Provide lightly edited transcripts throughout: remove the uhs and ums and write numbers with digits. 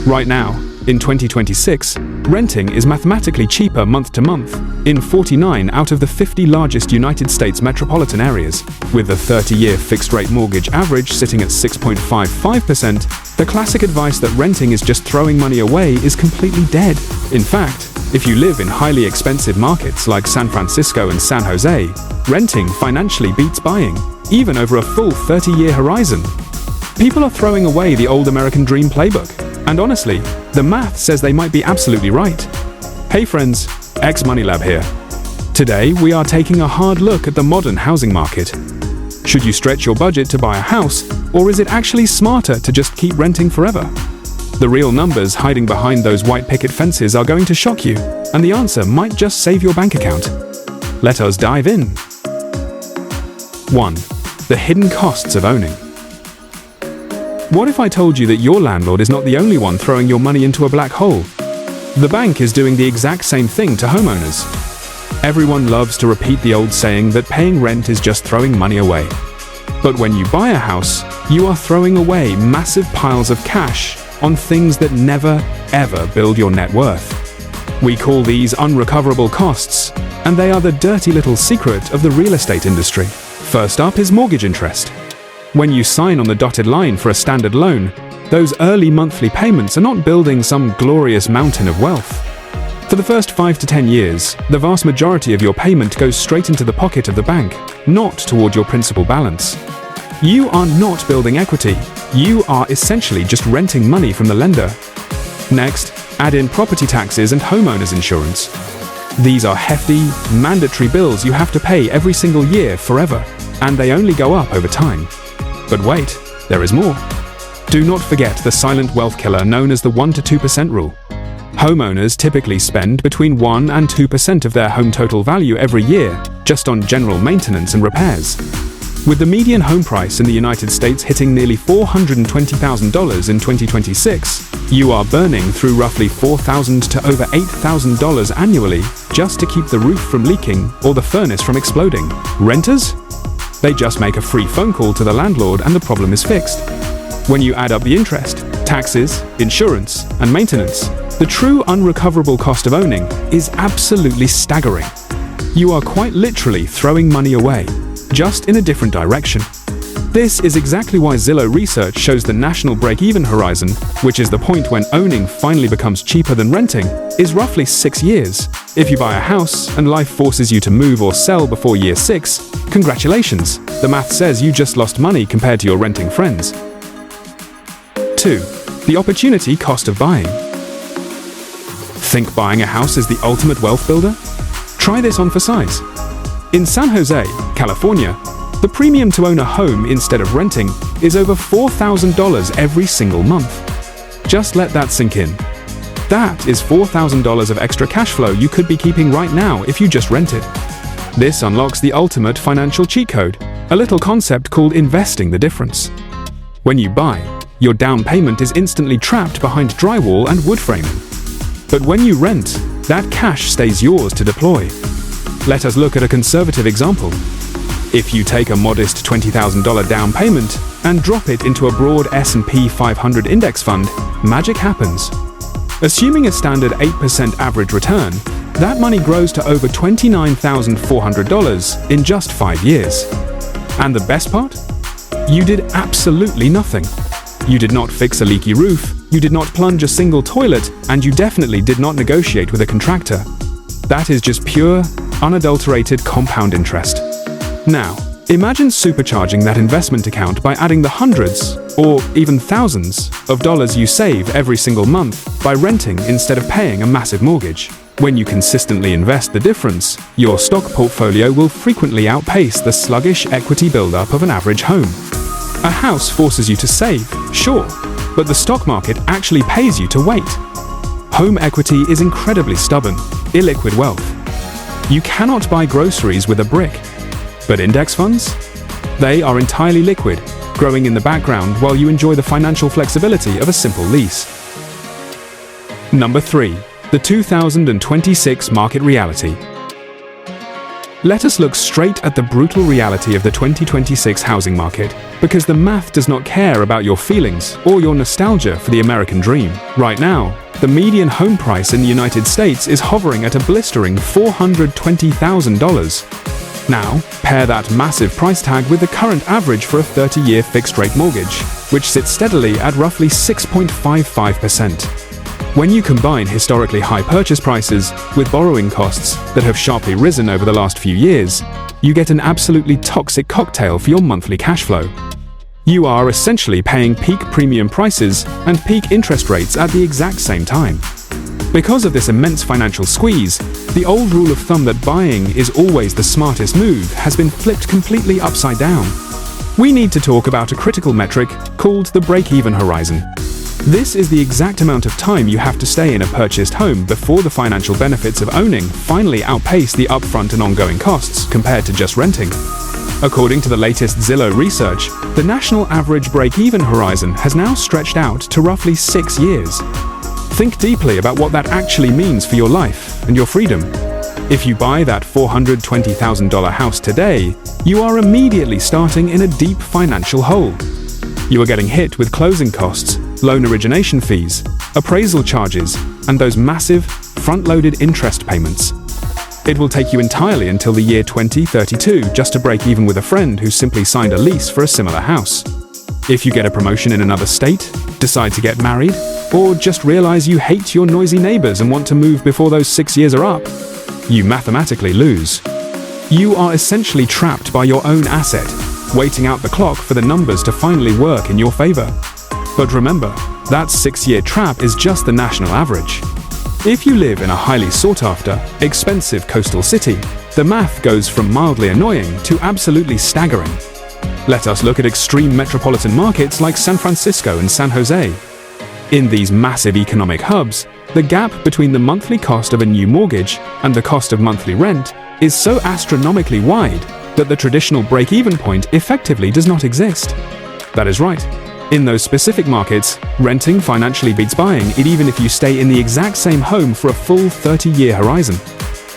Right now, in 2026, renting is mathematically cheaper month to month in 49 out of the 50 largest United States metropolitan areas. With the 30-year fixed-rate mortgage average sitting at 6.55%, the classic advice that renting is just throwing money away is completely dead. In fact, if you live in highly expensive markets like San Francisco and San Jose, renting financially beats buying, even over a full 30-year horizon. People are throwing away the old American dream playbook. And honestly, the math says they might be absolutely right. Hey friends, X-Money Lab here. Today, we are taking a hard look at the modern housing market. Should you stretch your budget to buy a house, or is it actually smarter to just keep renting forever? The real numbers hiding behind those white picket fences are going to shock you, and the answer might just save your bank account. Let us dive in. 1. The hidden costs of owning. What if I told you that your landlord is not the only one throwing your money into a black hole? The bank is doing the exact same thing to homeowners. Everyone loves to repeat the old saying that paying rent is just throwing money away. But when you buy a house, you are throwing away massive piles of cash on things that never, ever build your net worth. We call these unrecoverable costs, and they are the dirty little secret of the real estate industry. First up is mortgage interest. When you sign on the dotted line for a standard loan, those early monthly payments are not building some glorious mountain of wealth. For the first 5 to 10 years, the vast majority of your payment goes straight into the pocket of the bank, not toward your principal balance. You are not building equity. You are essentially just renting money from the lender. Next, add in property taxes and homeowners insurance. These are hefty, mandatory bills you have to pay every single year forever, and they only go up over time. But wait, there is more. Do not forget the silent wealth killer known as the 1 to 2% rule. Homeowners typically spend between 1 and 2% of their home total value every year just on general maintenance and repairs. With the median home price in the United States hitting nearly $420,000 in 2026, you are burning through roughly $4,000 to over $8,000 annually just to keep the roof from leaking or the furnace from exploding. Renters? They just make a free phone call to the landlord and the problem is fixed. When you add up the interest, taxes, insurance, and maintenance, the true unrecoverable cost of owning is absolutely staggering. You are quite literally throwing money away, just in a different direction. This is exactly why Zillow research shows the national break-even horizon, which is the point when owning finally becomes cheaper than renting, is roughly 6 years. If you buy a house and life forces you to move or sell before year 6, congratulations, the math says you just lost money compared to your renting friends. 2. The opportunity cost of buying. Think buying a house is the ultimate wealth builder? Try this on for size. In San Jose, California, the premium to own a home instead of renting is over $4,000 every single month. Just let that sink in. That is $4,000 of extra cash flow you could be keeping right now if you just rented. This unlocks the ultimate financial cheat code, a little concept called investing the difference. When you buy, your down payment is instantly trapped behind drywall and wood framing. But when you rent, that cash stays yours to deploy. Let us look at a conservative example. If you take a modest $20,000 down payment and drop it into a broad S&P 500 index fund, magic happens. Assuming a standard 8% average return, that money grows to over $29,400 in just 5 years. And the best part? You did absolutely nothing. You did not fix a leaky roof, you did not plunge a single toilet, and you definitely did not negotiate with a contractor. That is just pure, unadulterated compound interest. Now, imagine supercharging that investment account by adding the hundreds, or even thousands, of dollars you save every single month by renting instead of paying a massive mortgage. When you consistently invest the difference, your stock portfolio will frequently outpace the sluggish equity buildup of an average home. A house forces you to save, sure, but the stock market actually pays you to wait. Home equity is incredibly stubborn, illiquid wealth. You cannot buy groceries with a brick. But index funds? They are entirely liquid, growing in the background while you enjoy the financial flexibility of a simple lease. Number 3. The 2026 market reality. Let us look straight at the brutal reality of the 2026 housing market, because the math does not care about your feelings or your nostalgia for the American dream. Right now, the median home price in the United States is hovering at a blistering $420,000. Now, pair that massive price tag with the current average for a 30-year fixed-rate mortgage, which sits steadily at roughly 6.55%. When you combine historically high purchase prices with borrowing costs that have sharply risen over the last few years, you get an absolutely toxic cocktail for your monthly cash flow. You are essentially paying peak premium prices and peak interest rates at the exact same time. Because of this immense financial squeeze, the old rule of thumb that buying is always the smartest move has been flipped completely upside down. We need to talk about a critical metric called the break-even horizon. This is the exact amount of time you have to stay in a purchased home before the financial benefits of owning finally outpace the upfront and ongoing costs compared to just renting. According to the latest Zillow research, the national average break-even horizon has now stretched out to roughly 6 years. Think deeply about what that actually means for your life and your freedom. If you buy that $420,000 house today, you are immediately starting in a deep financial hole. You are getting hit with closing costs, loan origination fees, appraisal charges, and those massive, front-loaded interest payments. It will take you entirely until the year 2032 just to break even with a friend who simply signed a lease for a similar house. If you get a promotion in another state, decide to get married, or just realize you hate your noisy neighbors and want to move before those 6 years are up, you mathematically lose. You are essentially trapped by your own asset, waiting out the clock for the numbers to finally work in your favor. But remember, that 6-year trap is just the national average. If you live in a highly sought-after, expensive coastal city, the math goes from mildly annoying to absolutely staggering. Let us look at extreme metropolitan markets like San Francisco and San Jose. In these massive economic hubs, the gap between the monthly cost of a new mortgage and the cost of monthly rent is so astronomically wide that the traditional break-even point effectively does not exist. That is right. In those specific markets, renting financially beats buying it even if you stay in the exact same home for a full 30-year horizon.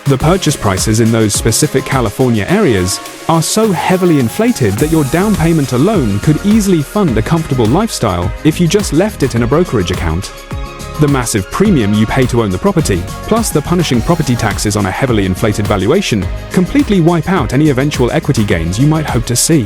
The purchase prices in those specific California areas are so heavily inflated that your down payment alone could easily fund a comfortable lifestyle if you just left it in a brokerage account. The massive premium you pay to own the property, plus the punishing property taxes on a heavily inflated valuation, completely wipe out any eventual equity gains you might hope to see.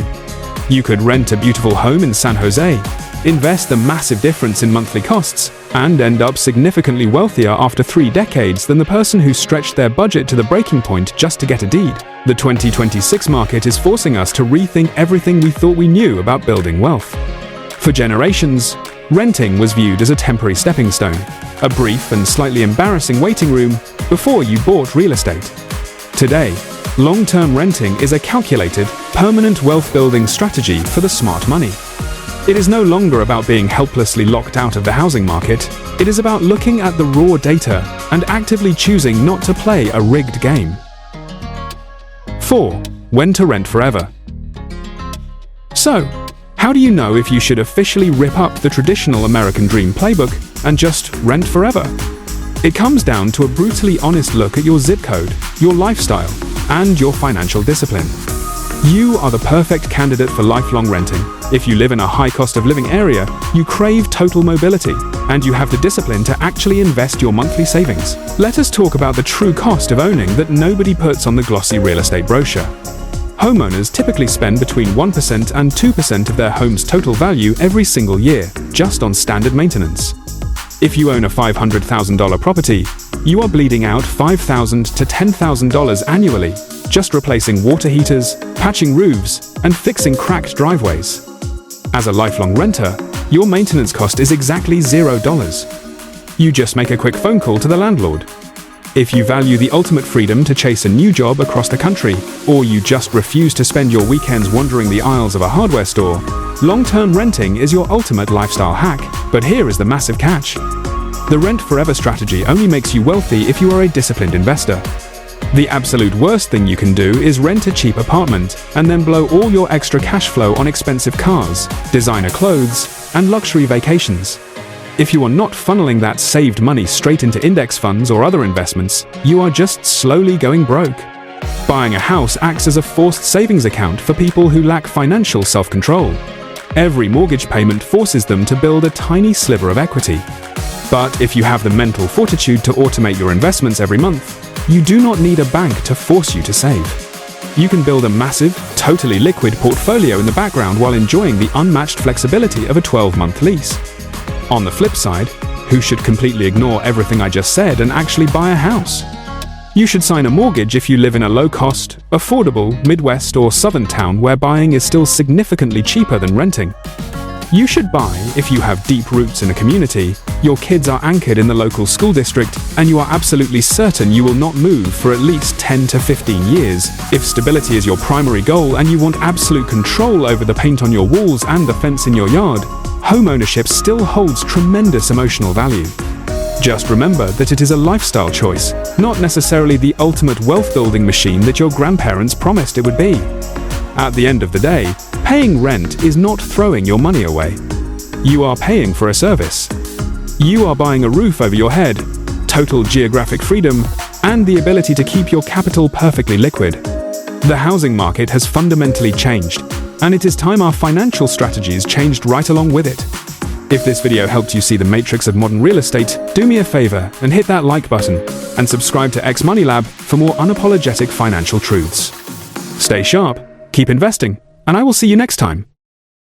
You could rent a beautiful home in San Jose, invest the massive difference in monthly costs, and end up significantly wealthier after 3 decades than the person who stretched their budget to the breaking point just to get a deed. The 2026 market is forcing us to rethink everything we thought we knew about building wealth. For generations, renting was viewed as a temporary stepping stone, a brief and slightly embarrassing waiting room before you bought real estate. Today, long-term renting is a calculated, permanent wealth-building strategy for the smart money. It is no longer about being helplessly locked out of the housing market. It is about looking at the raw data and actively choosing not to play a rigged game. 4. When to rent forever. So, how do you know if you should officially rip up the traditional American dream playbook and just rent forever? It comes down to a brutally honest look at your zip code, your lifestyle, and your financial discipline. You are the perfect candidate for lifelong renting. If you live in a high cost of living area, you crave total mobility, and you have the discipline to actually invest your monthly savings. Let us talk about the true cost of owning that nobody puts on the glossy real estate brochure. Homeowners typically spend between 1% and 2% of their home's total value every single year, just on standard maintenance. If you own a $500,000 property, you are bleeding out $5,000 to $10,000 annually, just replacing water heaters, patching roofs, and fixing cracked driveways. As a lifelong renter, your maintenance cost is exactly $0. You just make a quick phone call to the landlord. If you value the ultimate freedom to chase a new job across the country, or you just refuse to spend your weekends wandering the aisles of a hardware store, long-term renting is your ultimate lifestyle hack. But here is the massive catch. The rent forever strategy only makes you wealthy if you are a disciplined investor. The absolute worst thing you can do is rent a cheap apartment and then blow all your extra cash flow on expensive cars, designer clothes, and luxury vacations. If you are not funneling that saved money straight into index funds or other investments, you are just slowly going broke. Buying a house acts as a forced savings account for people who lack financial self-control. Every mortgage payment forces them to build a tiny sliver of equity. But if you have the mental fortitude to automate your investments every month, you do not need a bank to force you to save. You can build a massive, totally liquid portfolio in the background while enjoying the unmatched flexibility of a 12-month lease. On the flip side, who should completely ignore everything I just said and actually buy a house? You should sign a mortgage if you live in a low-cost, affordable, Midwest or Southern town where buying is still significantly cheaper than renting. You should buy if you have deep roots in a community, your kids are anchored in the local school district, and you are absolutely certain you will not move for at least 10 to 15 years. If stability is your primary goal and you want absolute control over the paint on your walls and the fence in your yard, homeownership still holds tremendous emotional value. Just remember that it is a lifestyle choice, not necessarily the ultimate wealth-building machine that your grandparents promised it would be. At the end of the day, paying rent is not throwing your money away. You are paying for a service. You are buying a roof over your head, total geographic freedom, and the ability to keep your capital perfectly liquid. The housing market has fundamentally changed, and it is time our financial strategies changed right along with it. If this video helped you see the matrix of modern real estate, do me a favor and hit that like button, and subscribe to X Money Lab for more unapologetic financial truths. Stay sharp, keep investing, and I will see you next time.